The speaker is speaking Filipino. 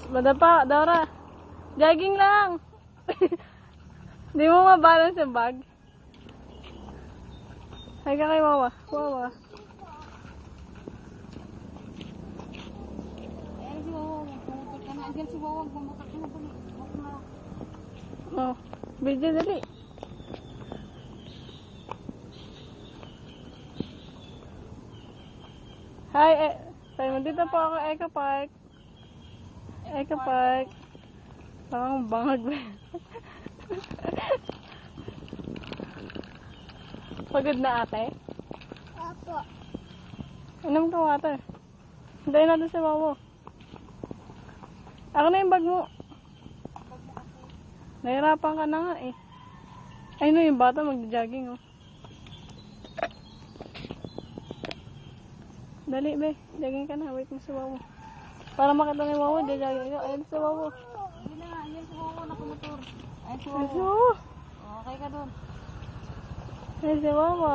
Madapa, Dora. Jogging lang. Di mo mabalance yung bag. Hay ka kay Wawa. Wawa. Eh, si Wawa, magpumutot ka na. Andiyan si Wawa, magpumutot ka na. Huwag na. Oh, video dali. Hi, sabi mo dito po ako, Eco Park. Eco Park. Parang bangag ba? Pagod na ate? Opo. Inom ka water. Hintayin natin si Wawo. Ako na yung bag mo. Nahirapan ka na nga eh. Ay no, yung bata mag-jogging oh. Dali be, jogging ka na. Wait mo si Wawo. Para makita ni Wawo, jogging ka. Ayun si Wawo. Hindi na, andiyan si Wawa, nakamotor. Ayun si Ayun si Wawa. Wawo. Okay ka doon. Ayun si Wawo.